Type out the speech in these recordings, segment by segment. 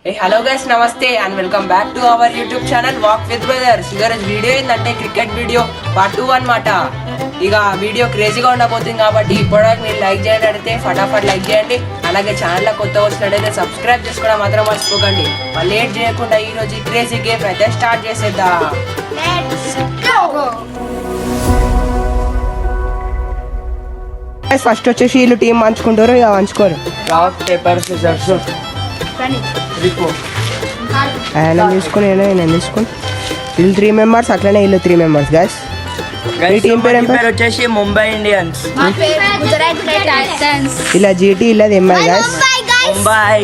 Hello guys, నమస్తే and welcome back to our YouTube channel walk with brothers. ఈరోజు video ఏంటంటే cricket video part 2 అన్నమాట. ఇక video క్రేజీగా ఉండబోతుంది కాబట్టి ఇప్పటివరకు మీరు లైక్ చేయండి, అడిగితే ఫటాఫట్ లైక్ చేయండి. అలాగే ఛానల్లో కొత్త వచ్చినట్టయితే సబ్స్క్రైబ్ చేసుకోవడం మాత్రం మర్చిపోకండి. లేట్ చేయకుండా ఈ రోజు ఈ క్రేజీ గేమ్ అయితే స్టార్ట్ చేసేద్దాం. ఫస్ట్ వచ్చేసి వీళ్ళు టీం పంచుకుంటారు, ఇక పంచుకోరు. రాక్ పేపర్ సిజర్స్ ఆయన తీసుకుని నేను తీసుకుని వీళ్ళు 3 మెంబర్స్, అట్లనే వీళ్ళు 3 మెంబర్స్. గైస్ టీం పేరు వచ్చేసి ముంబై ఇండియన్స్, ఇలా జీటీ ఇలా ఎంఐ. గైస్ ముంబై.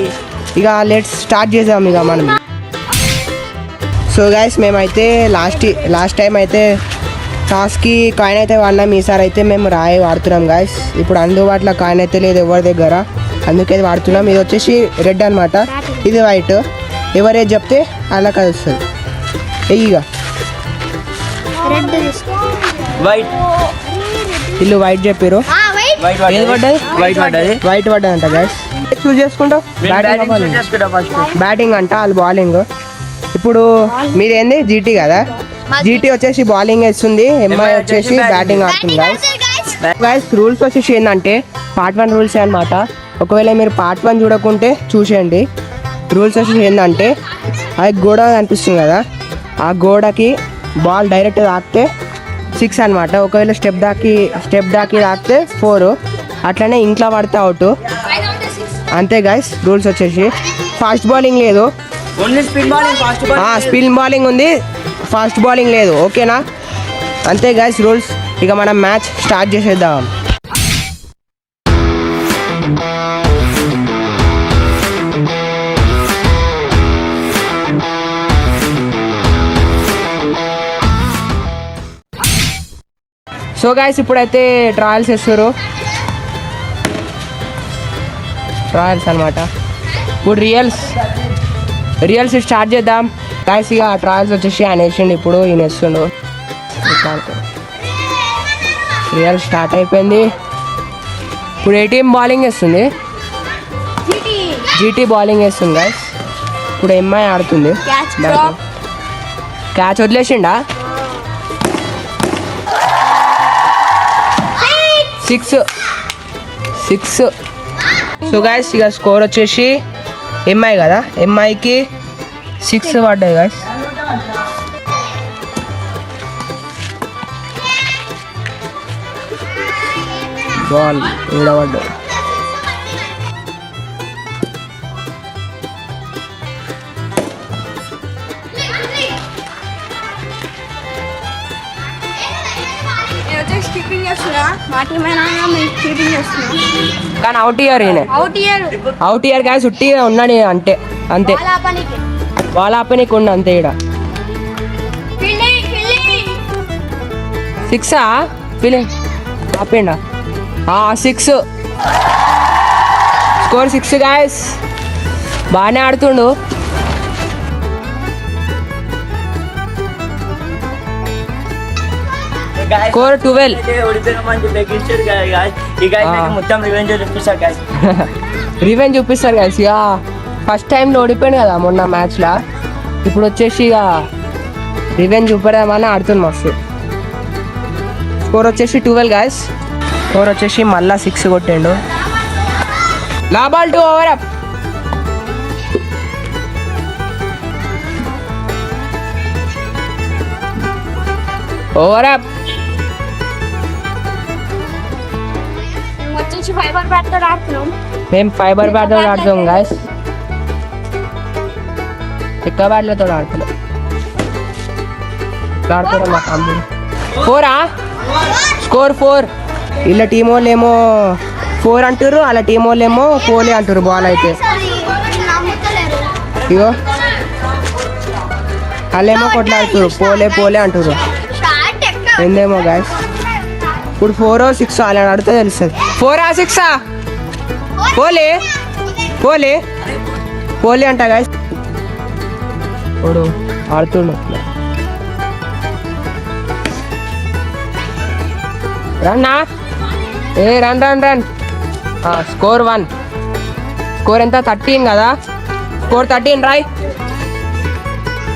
ఇక లెట్స్ స్టార్ట్ చేద్దాం ఇక మనం. సో గైస్ మేమైతే లాస్ట్ టైం అయితే టాస్కి కాయిన్ అయితే వాడినాం. ఈసారి అయితే మేము రాయి వాడుతున్నాం గైస్. ఇప్పుడు అందుబాటులో కాయిన్ అయితే లేదు ఎవరి దగ్గర, అందుకే వాడుతున్నాం. ఇది వచ్చేసి రెడ్ అనమాట, ఇది వైట్. ఎవరేది చెప్తే అలా కలుస్తుంది. ఇక వైట్, వీళ్ళు వైట్ చెప్పారు. ఏది పడ్డది? వైట్ పడ్డది అంట గైస్. చూస్ చేసుకుంటావు బ్యాటింగ్ అంట, వాళ్ళు బౌలింగ్. ఇప్పుడు మీరేంది జీటీ కదా, జీటీ వచ్చేసి బౌలింగ్ వేస్తుంది, ఎంఐ వచ్చేసి బ్యాటింగ్ ఆడుతుంది గైస్. రూల్స్ వచ్చేసి ఏంటంటే పార్ట్ 1 రూల్స్ అనమాట. ఒకవేళ మీరు పార్ట్ 1 చూడకుంటే చూసేయండి. రూల్స్ వచ్చేసి ఏంటంటే అది గోడ కనిపిస్తుంది కదా, ఆ గోడకి బాల్ డైరెక్ట్ తాకితే 6 అనమాట. ఒకవేళ స్టెప్ దాకి తాకితే 4, అట్లనే ఇంట్లో పడితే అవుట్. అంతే గైస్ రూల్స్ వచ్చేసి. ఫాస్ట్ బౌలింగ్ లేదు, స్పిన్ బౌలింగ్ ఉంది, ఫాస్ట్ బౌలింగ్ లేదు. ఓకేనా? అంతే గైస్ రూల్స్. ఇక మనం మ్యాచ్ స్టార్ట్ చేసేద్దాం. సో గైస్ ఇప్పుడైతే ట్రయల్స్ వేస్తారు, ట్రయల్స్ అనమాట. ఇప్పుడు రియల్స్ స్టార్ట్ చేద్దాం గైస్. ఇక ట్రయల్స్ వచ్చేసి ఆయన వేసిండు, ఇప్పుడు ఈయన వేస్తుండు. రియల్ స్టార్ట్ అయిపోయింది. ఇప్పుడు ఏ టీం బౌలింగ్ వేస్తుంది? జీటీ బౌలింగ్ వేస్తుంది గైస్. ఇప్పుడు ఎంఐ ఆడుతుంది. క్యాచ్ వదిలేసిండా? 6. సో గైస్ ఇక స్కోర్ వచ్చేసి ఎంఐ కదా, ఎంఐకి 6 పడ్డాయి గైస్. బాల్ ఈడబడ్డాయి. కానీ అవుట్ ఇయర్ గాయస్, ఉట్టిగా ఉన్నాడు అంటే అంతే, బాల్ ఆపనీకి ఉండు అంతే. ఇక్కడ 6 ఫీలింగ్ ఆపేండా? 6 score 6 guys. బాగానే ఆడుతుండు. స్కోర్ 12. రివెంజ్ చూపిస్తారు గైస్. ఇక ఫస్ట్ టైంలో ఓడిపోయాను కదా మొన్న మ్యాచ్లో, ఇప్పుడు వచ్చేసి ఇక రివెంజ్ చూపడమని ఆడుతుంది మస్తు. స్కోర్ వచ్చేసి 12 గైస్. స్కోర్ వచ్చేసి మళ్ళా 6 కొట్టిండు. లాబాల్ 2 ఓవర్ అప్. Over up. మేము ఫైబర్ బ్యాట్ తో ఆడుతాం గాయస్, చెక్క బ్యాట్లతో ఆడుతున్నాం. మా కంపెనీ 4 స్కోర్ 4. వీళ్ళ టీం వాళ్ళు ఏమో 4 అంటారు, వాళ్ళ టీం వాళ్ళు ఏమో 4 అంటారు. బాల్ అయితే ఇగో వాళ్ళేమో కొట్లాడుతారు, పోలే అంటారు. ఏందేమో గాయస్. ఇప్పుడు 4 or 6 అలా ఆడితే తెలుస్తుంది. 4 or 6 పోలే అంట గాయస్. ఇప్పుడు ఆడుతుండు రన్నా. రన్. స్కోర్ 1. స్కోర్ ఎంత? 13 కదా. స్కోర్ 13 రాయ్.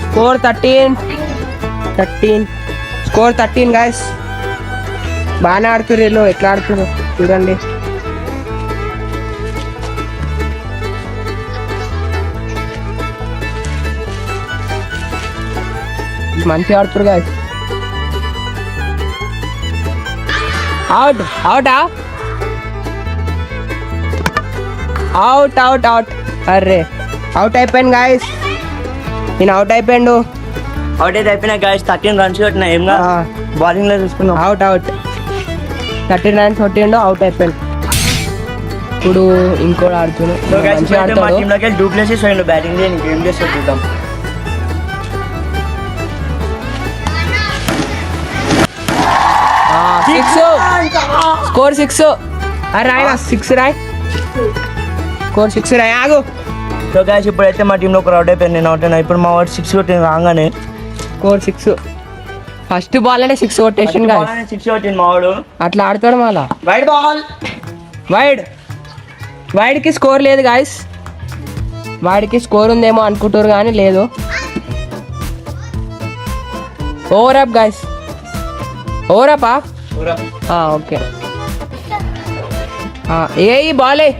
Score 13 score 13 guys. బాగానే ఆడుతున్నారు వీళ్ళు. ఎట్లా ఆడుతున్నారు చూడండి. మంచిగా ఆడుతున్నారు గైస్. అవుట్ అవుటా అవుట్ అవుట్ అవుట్. అర్రే అవుట్ అయిపోయింది గాయస్. నేను అవుట్ అయిపోయిండు. అవుట్ అయితే అయిపోయినా గాయస్ 13 రన్స్ కొట్టినా ఏం బౌలింగ్ లో చూసుకున్నాం. అవుట్ 13 రన్స్ కొట్టిండు. అవుట్ అయిపోయింది. ఇప్పుడు ఇంకోటి ఆడుతున్నాడు. సో గైస్ మంచిగా మా ఆడతాడు. టీమ్ లోకి డూప్లెసెస్ పోయిండు బ్యాటింగ్ చేయడానికి. ఏం చేస్తాడు చూద్దాం. స్కోర్ 6. రాయ్ 6 రాయ్. స్కోర్ 6 రాయ్. ఆగు. సో గైస్ ఇప్పుడైతే మా టీంలో ఒక అవుట్ అయిపోయింది. నేను అవుట్ అయినా. ఇప్పుడు మా వాడు 6 కొట్టిన రాగానే స్కోర్ 6. ఫస్ట్ బాల్ అనే 6 కొట్టేసింది గాయస్. 6 కొట్టింది మా వాడు. అట్లా ఆడతాడు మళ్ళా. Wide ball. వైడ్కి స్కోర్ లేదు గాయస్. వాడికి స్కోర్ ఉందేమో అనుకుంటారు కానీ లేదు. Over up guys. Over up. Okay. ఏ బాలే.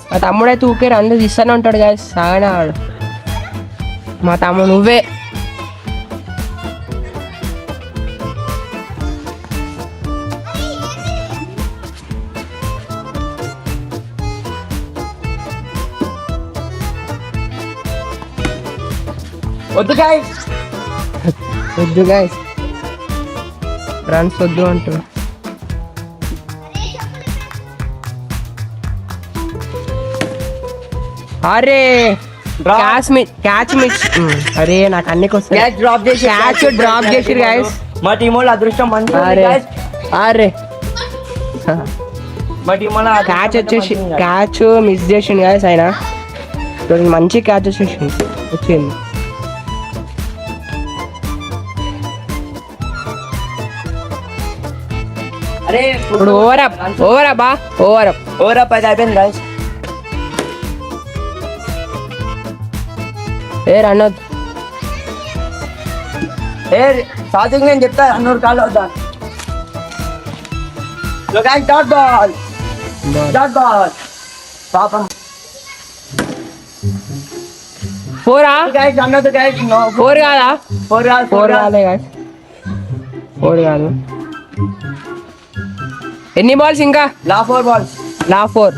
మా తమ్ముడైతే ఊకే 2 తీస్తూనే ఉంటాడు గాయస్. సాగానే ఆడు. మా తమ్ముడు నువ్వే. వద్దు గాయస్. వద్దు గాయస్. రన్స్ వద్దు అంటున్నా. అరే క్యాచ్ మిస్. అరే నాకు అన్ని క్యాచ్ డ్రాప్ చేసిరు గాయస్. మా టీం వాళ్ళు అదృష్టం మంచిగా ఉంది guys. అరే మా టీం వాళ్ళ క్యాచ్ వచ్చేసి క్యాచ్ మిస్ చేసిండు గాయస్. ఆయన మంచి క్యాచ్ వచ్చింది. అరే ఇప్పుడు ఓవర్ అప్ అయితే అయిపోయింది guys. రన్ అవుతుంది. స్టార్టింగ్ నేను చెప్తా 100 కాల్ అవుతా. సో గైస్ డాట్ బాల్ పాపం. 4 గైస్ అన్నది గైస్. నో 4 కాదా? 4 కాలే గాయస్. 4 కాదు. ఎన్ని బాల్స్ ఇంకా? 4 balls. 4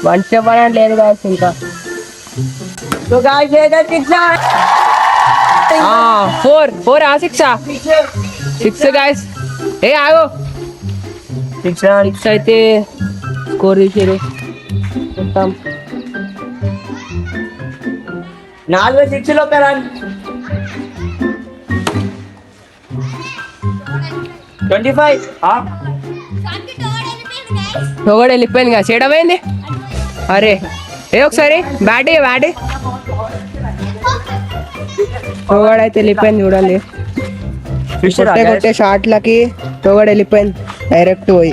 వన్ చెప్పడానికి లేదు గాయస్ ఇంకా. సో గైస్ ఏదో 6 గాయస్. ఆగు. 6 అయితే స్కోర్ తీసారు మొత్తం 4 6 లో రన్. 25. ఒకటి వెళ్ళిపోయింది కదా. చేయడమైంది. అరే ఒకసారి బ్యాట్ ఒకడైతే వెళ్ళిపోయింది చూడండి. కొట్టే షాట్లకి ఒకటి వెళ్ళిపోయింది డైరెక్ట్ పోయి.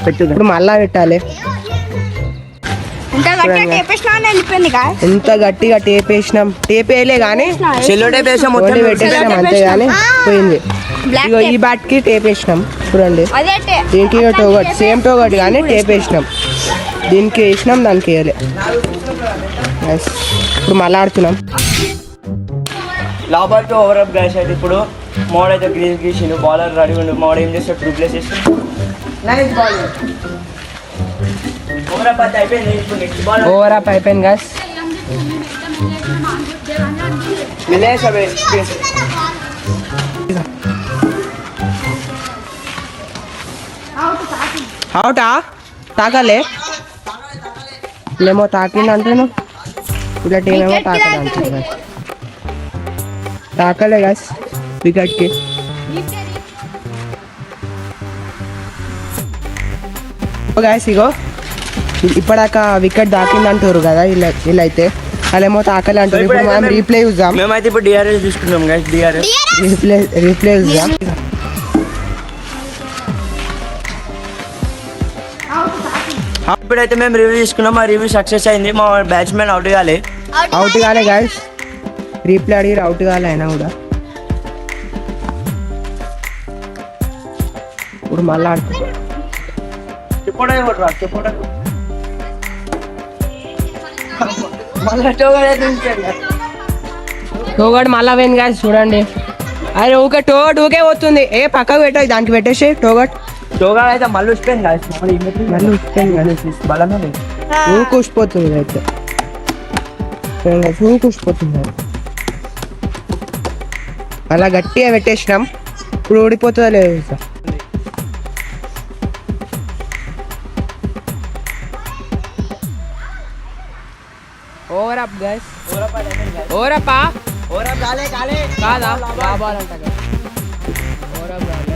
ఇప్పుడు మళ్ళా పెట్టాలి. ఎంత గట్టిగా టేప్ వేసినాం. టేప్ వేయలే కానీ ఓన్లీ పెట్టేసినాం అంతే కానీ పోయింది. ఇగో ఈ బ్యాట్ కి టేప్ వేసినాం చూడండి. దీనికి టోగట్ సేమ్ టోగట్ కానీ టేప్ వేసినాం. దీనికి వేసినాం దానికి వేయలే. ఇప్పుడు మళ్ళీ ఆడుతున్నాం. లాబాల్ టు ఓవర్ అప్ గైస్. అయితే ఇప్పుడు మోడ్ అయితే గ్రీజ్ గీసిండు. బౌలర్ రెడీ ఉండు. మోడ్ ఏం చేస్తాడు? రిప్లేస్ చేసి నైస్ బాల్. ఓవర్ అప్ అయితే అయిపోయింది. ఇప్పుడు నెక్స్ట్ బాల్ ఓవర్ అప్ అయిపోయింది గైస్. విలేష్ అవే అవుటా? తాకాలే లేమో తాకింది అంటాను. ఇలా టీం ఏమో తాకలే అంటారు. తాకలే గైస్ వికెట్కి. గైస్ ఇగో ఇప్పటిదాకా వికెట్ తాకింది అంటారు కదా ఇలా అయితే. వాళ్ళేమో తాకలే అంటారు. ఇప్పుడు మనం రీప్లే చూద్దాం. మేమైతే ఇప్పుడు డిఆర్ఎస్ తీసుకున్నాం గైస్. రీప్లే చూద్దాం. ఇప్పుడైతే మేము రివ్యూ తీసుకున్నాం, మా రివ్యూ సక్సెస్ అయింది. మా బ్యాట్స్మెన్ అవుట్ కాలే. అవుట్ కాలే గైస్, రీప్లే అడిగి అవుట్ కాలే అయినా కూడా. ఇప్పుడు మళ్ళీ ఆడుతుంది. టోగడ్ మళ్ళా పోయింది గాయస్ చూడండి. అరే ఊకే ఊకే పోతుంది. ఏ పక్కకు పెట్టాయి, దానికి పెట్టేసి టోగట్ అయితే మళ్ళీ వచ్చిపోయింది మళ్ళీ ఉచ్చిపోయింది కదా, బలమే లేదు. ఊకుసిపోతుంది అయితే, ఊకుసిపోతుంది. అలా గట్టిగా పెట్టేసినాం, ఇప్పుడు ఊడిపోతుందో లేదు sir. Over up guys, over up కాదా, లాభాలంట ఓవర్ అప్ కాలే.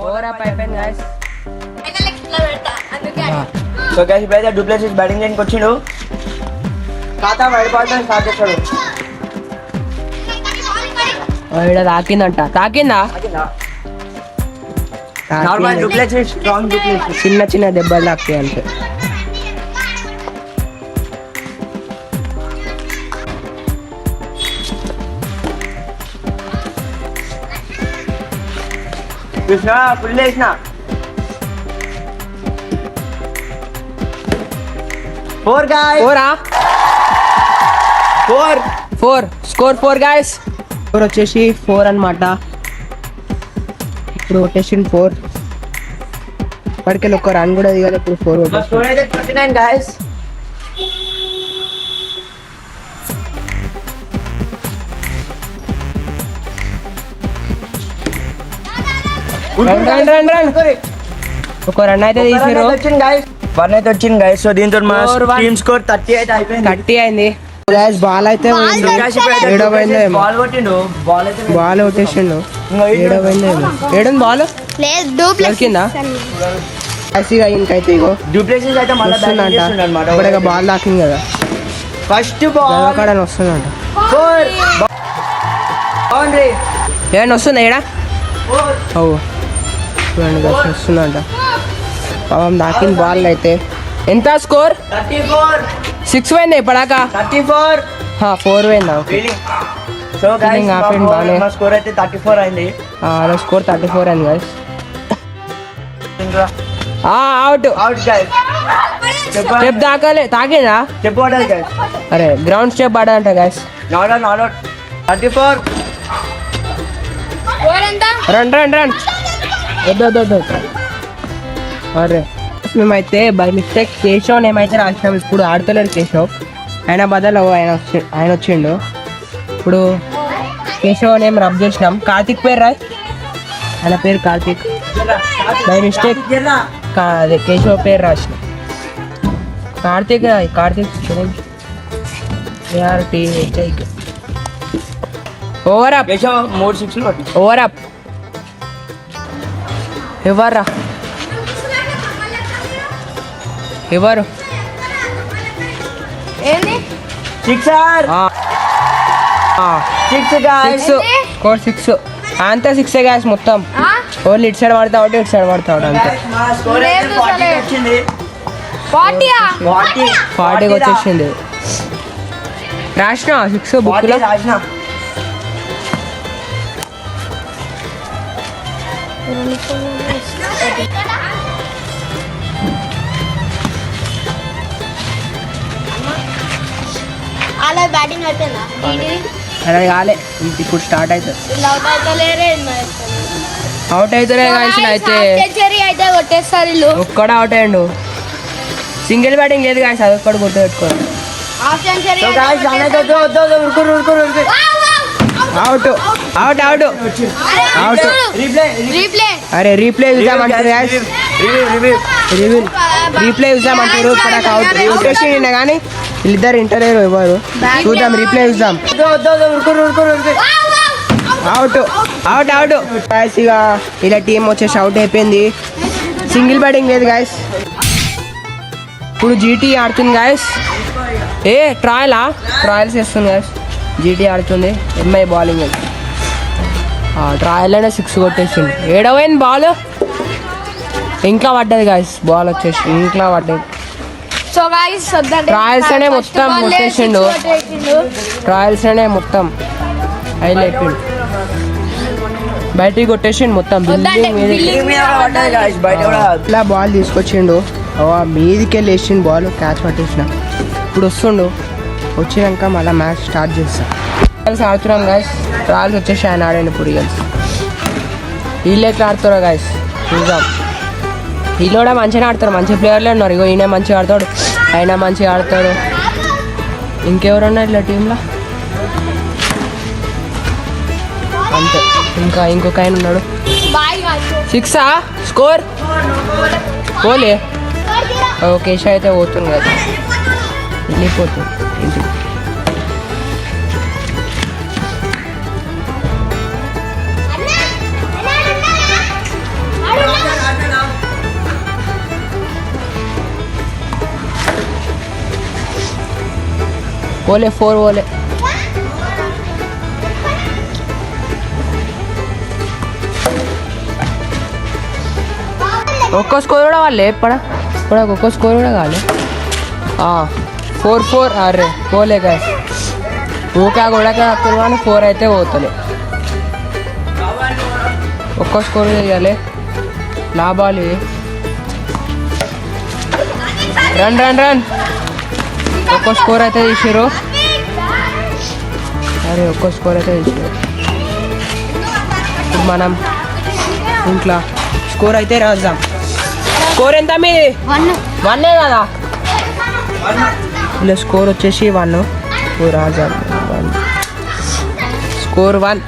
ఓవర్ అప్ అయిపోయింది గైస్. సో గైస్ ఇప్పుడైతే డూప్లెసిస్ బ్యాటింగ్ చేయడానికి వచ్చిండు. ఖాతా వైడ్ బాల్ స్టార్ట్ చేస్తాడు. ఇక్కడ తాకిందా నార్మల్ డూప్లెసిస్, స్ట్రాంగ్ డూప్లెసిస్. చిన్న చిన్న దెబ్బలు తాకుతాయి అంతే. కృష్ణ ఫుల్ వేసిన. Score 4 guys. స్కోర్ వచ్చేసి 4 అన్నమాట. ఇప్పుడు రొటేషన్ 4. ఇప్పటికెళ్ళి ఒక రన్ కూడా దిగాలి. ఇప్పుడు 4 స్కోర్ అయితే 39 గాయస్. ఒక రన్ అయితే తీసారు. వన్ అయితే వచ్చింది గైస్. సో దీంతో మా టీమ్ స్కోర్ 30 అయితే అయిపోయింది. 30 అయింది గైస్. బాల్ అయితే బాల్ కొట్టిండు, బాల్ కొట్టేసిండు. ఏడుంది బాల్ దొరికిందా? ఇంకైతే ఇగో డూప్లెసిస్ అయితే మళ్ళీ వస్తుందంట. బాల్ తాకింది కదా, ఫస్ట్ బాల్ అక్కడ వస్తుందంట. బౌండరీ ఏమన్నా వస్తుందా ఈడ? చూడండి గైస్ వస్తుందంట. పాపం తాకింది బాల్ అయితే. ఎంత స్కోర్? 6 పోయింది ఇప్పటిదాకా. 34 4 పోయిందా? సో గైస్ మా స్కోర్ అయితే 34 అయింది. స్కోర్ 34 అయింది గైస్. Out guys. స్టెప్ తాకిందా? స్టెప్ ఆడాలి గైస్. అరే గ్రౌండ్ స్టెప్ ఆడాలంట గైస్. Not out. 34 రన్ వద్దు. అరే మేమైతే బై మిస్టేక్ కేశవ్ ఏమైతే రాసినాం. ఇప్పుడు ఆడతలేడు కేశవ్, ఆయన బదులు ఆయన వచ్చిండు. ఇప్పుడు కేశవ్ నేమ్ రబ్ చేసినాం. కార్తిక్ పేరు రాయ్, ఆయన పేరు కార్తిక్. బై మిస్టేక్ అదే కేశవ్ పేరు రాసిన. Karthik over up. కేశవ్ 3 6 కొట్టిండు. ఓవర్ అప్ ఎవరు సిక్సర్ 6 గాయ్స్. స్కోర్ 6 అంతా 6 గాయ్స్ మొత్తం. ఓన్లీ ఇటు సైడ్ పడతా ఒకటి, ఇటు సైడ్ పడతా ఒకటి అంతే. మా స్కోర్ అయితే 40 వచ్చింది. 40 వచ్చేసింది. రాసిన 6 బుక్ లో రాసిన. అలా బ్యాటింగ్ అయిపోయిందా? అలా కాలే, ఇప్పుడు స్టార్ట్ అవుతుంది. అవుట్ అవుతారే గాయస్. అయితే కొట్టేస్తారు వీళ్ళు. ఒక్కడ అవుట్ అయ్యండు. సింగిల్ బ్యాటింగ్ లేదు గాయస్, అది ఒక్కడు కొట్టు పెట్టుకోరు. Out out out out. అరే రీప్లే చూసామంటారు గాయస్, రీప్లే చూసామంటారు. ఇక్కడ అవుట్ కొట్టేసిండే కానీ వీళ్ళిద్దరు ఇంటర్వ్యూ ఇవ్వరు. చూద్దాం రీప్లే చూద్దాం. Out out out guys. ఇక ఇలా టీం వచ్చేసి అవుట్ అయిపోయింది. సింగిల్ బ్యాటింగ్ లేదు గాయస్. ఇప్పుడు జీటీ ఆడుతుంది గాయస్. ట్రయల్స్ చేస్తుంది గాయస్. జీటీ ఆడుతుంది. ఎంఐ బౌలింగ్ ట్రయల్లోనే 6 కొట్టేసిండు. ఏడవైంది బాల్, ఇంట్లో పడ్డది గాయస్. బాల్ వచ్చేసి ఇంట్లో పడ్డది. సో గైస్ ట్రయల్స్ అనే మొత్తం కొట్టేసిండు. ట్రయల్స్ అనే మొత్తం హైలైట్ బయటికి కొట్టేసిండు మొత్తం. ఇట్లా బాల్ తీసుకొచ్చిండు, మీదికి వెళ్ళి వేసిండు బాల్, క్యాచ్ పట్టేసిన. ఇప్పుడు వస్తుండు, వచ్చినాక మళ్ళీ మ్యాచ్ స్టార్ట్ చేస్తాం. ట్రయల్స్ ఆడుతున్నాం గాయస్. ట్రయల్స్ వచ్చేసి ఆయన ఆడండి ఇప్పుడు గెలిచి. వీళ్ళు ఎట్లా ఆడుతారో గాయస్ చూద్దాం. వీళ్ళు కూడా మంచిగా ఆడతారు, మంచి ప్లేయర్లే ఉన్నారు. ఇగో ఈయన మంచిగా ఆడతాడు, ఆయన మంచిగా ఆడతాడు. ఇంకెవరు ఉన్నారు ఇలా టీంలో? అంతే, ఇంకా ఇంకొక ఆయన ఉన్నాడు. 6 స్కోర్ పోలే. ఓకే అయితే పోతుంది కదా, వెళ్ళిపోతుంది ఇంటికి. పోలే 4 పోలే. ఒక్క స్కోర్ కూడా వాళ్ళే ఇప్పుడు ఒక్క స్కోర్ కూడా కావాలి. 4-4. అరే పోలే గాయ, ఊకా కూడా కానీ 4 అయితే పోతలే. ఒక్క స్కోర్ చేయాలి. లాభాలు రన్ రన్ రన్. ఒక్క స్కోర్ అయితే తీసారు. అరే ఒక్క స్కోర్ అయితే తీసారు. ఇప్పుడు మనం ఇంట్లో స్కోర్ అయితే రాద్దాం. స్కోర్ ఎంత మీది? 1 కదా. ఇలా స్కోర్ వచ్చేసి 1. రాద్దాం. స్కోర్ 1.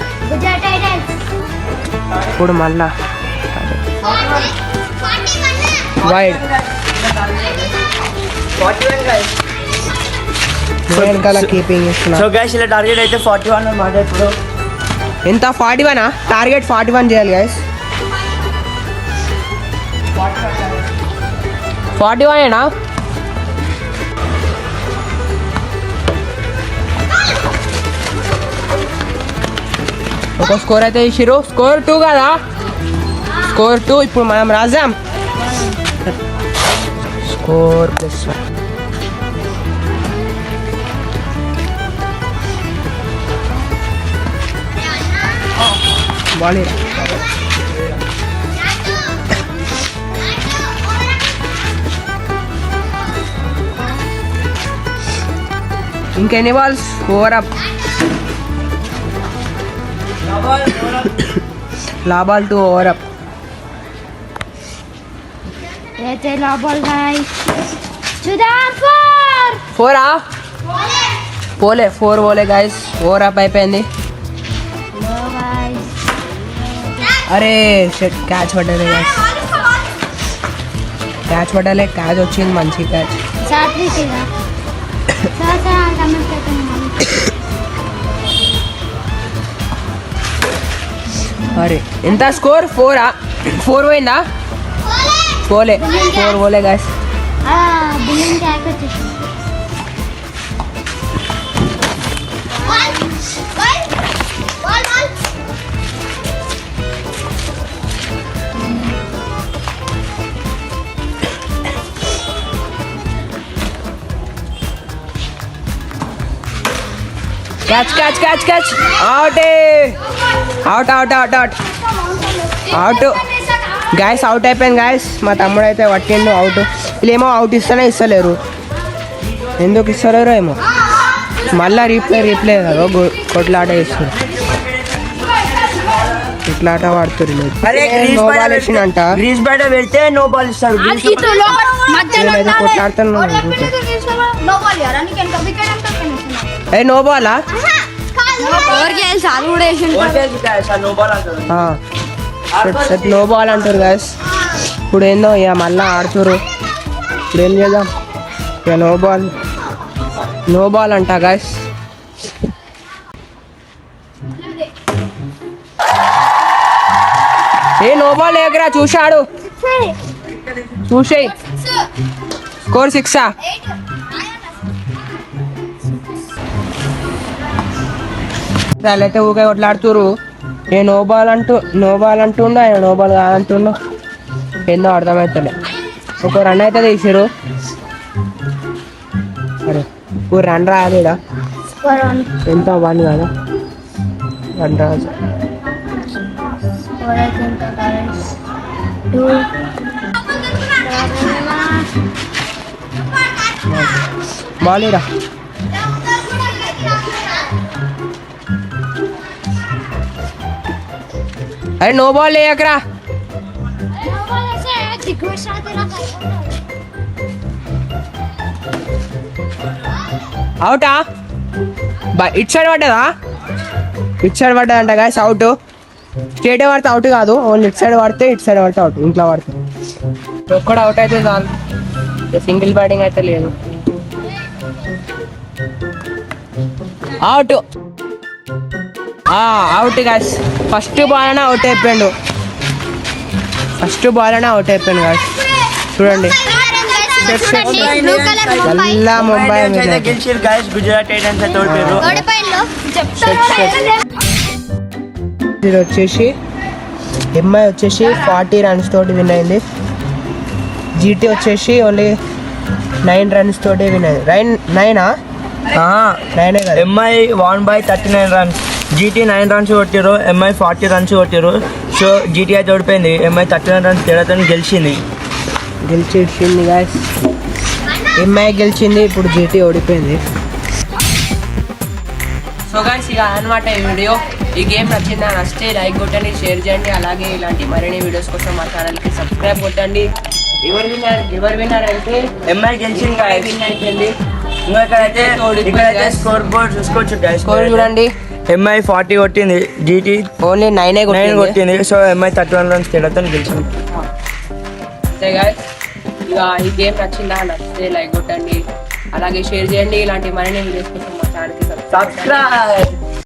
ఇప్పుడు మళ్ళా వైడ్ వెనకాల కీపింగ్ ఇస్తున్నా. సో గైస్ ఇలా టార్గెట్ అయితే 41 అన్నమాట. ఇప్పుడు ఎంత? 41 టార్గెట్ 41 చేయాలి గైస్. 41 ఒక స్కోర్ అయితే ఇచ్చిరు. స్కోర్ 2 కదా, స్కోర్ 2. ఇప్పుడు మనం రాద్దాం. స్కోర్ +1. బాల్ ఇంకెన్ని బాల్స్? Over up. లాభాలు 2 ఓవర్ అప్. లాభాలు గైస్. చూద్దాం. 4 పోలే. 4 పోలే గాయస్. ఓవర్ అప్ అయిపోయింది. అరే షట్, క్యాచ్ పడ్డది గాయస్. క్యాచ్ పడ్డలే, క్యాచ్ వచ్చింది, మంచి క్యాచ్. అరే ఎంత స్కోర్? 4 పోయిందా? పోలే. 4 పోలే guys. Catch catch catch catch. Out guys. Out అయిపోయింది గాయస్. మా తమ్ముడు అయితే పట్టిండు అవుట్. వీళ్ళేమో అవుట్ ఇస్తలేరు. ఎందుకు ఇస్తలేరు ఏమో. మళ్ళా రీప్లే కదా కొట్లాట ఇస్తారు. ఇట్లాట వాడుతున్నారు. No ball వేసిందంట. గ్రీస్ బయట పెడితే నో బాల్ ఇస్తారు. కొట్లాడుతున్నాను. నో బాలా? నో బాల్ అంటారు గాయస్. ఇప్పుడు ఏందో ఇక మళ్ళీ ఆడుతురు. ఇప్పుడు ఏం చేద్దాం ఇక. నో బాల్ అంట గాయస్. నో బాల్ ఎగరా చూశాడు. చూసేయి. స్కోర్ 6. వాళ్ళైతే ఊకే కొట్లాడుతురు. నేను నో బాల్ అంటుండో ఆయన నో బాల్ కాదంటుండో ఏందో అర్థమవుతలే. ఒక రన్ అయితే తీసారు. సరే ఓ రన్ రాయాలి ఈడ. Score on. ఎంత 1 కదా రన్ రాదు. Score I think guys. 2. Ball ఈడ. అరే నో బాల్ లేయకరా. అవుటా ఇట్ సైడ్ పడ్డదా? ఇట్ సైడ్ పడ్డదంట గాయస్ అవుట్. స్టేట్ పడితే అవుట్ కాదు, ఓన్లీ ఇట్ సైడ్ పడితే అవుట్. ఇంట్లో పడితే ఒక్కడు అవుట్ అయితే చాలు, సింగిల్ బ్యాటింగ్ అయితే లేదు. Out out guys. First ball అయినా అవుట్ అయిపోయాడు గాయస్. చూడండి మళ్ళా ముంబై గెలిచారు గైస్. గుజరాత్ టైటన్స్ అయితే ఓడిపోయారు. ఇది వచ్చేసి ఎంఐ వచ్చేసి 40 runs తోటి విన్ అయింది. జీటీ వచ్చేసి ఓన్లీ 9 runs తోటి విన్ అయింది. 9 కదా. MI won by 39 runs. GT 9 runs కొట్టారు, ఎంఐ 40 runs కొట్టారు. సో జీటీ అయితే ఓడిపోయింది. ఎంఐ 39 runs తేడాతో గెలిచింది గాయస్. ఎంఐ గెలిచింది, ఇప్పుడు జీటీ ఓడిపోయింది. సో గాయస్ ఇక అన్నమాట ఈ వీడియో. ఈ గేమ్ నచ్చితే లైక్ కొట్టండి, షేర్ చేయండి. అలాగే ఇలాంటి మరిన్ని వీడియోస్ కోసం మా ఛానల్కి సబ్స్క్రైబ్ కొట్టండి. ఎవరు విన్నర్ అయితే ఎంఐ గెలిచింది గాయస్. విన్ అయిపోయింది. ఇక్కడైతే స్కోర్ బోర్డ్ చూసుకోవచ్చు గాయస్. స్కోర్ చూడండి. ఎంఐ 40 కొట్టింది, జీటీ ఓన్లీ 9 కొట్టింది. సో ఎంఐ 31 runs తేడాతో గెలిచింది. అంతే గాయస్. ఇక ఈ గేమ్ నచ్చితే లైక్ కొట్టండి, అలాగే షేర్ చేయండి. ఇలాంటి మరిన్ని వీడియోస్ కోసం మా ఛానల్కి సబ్స్క్రైబ్.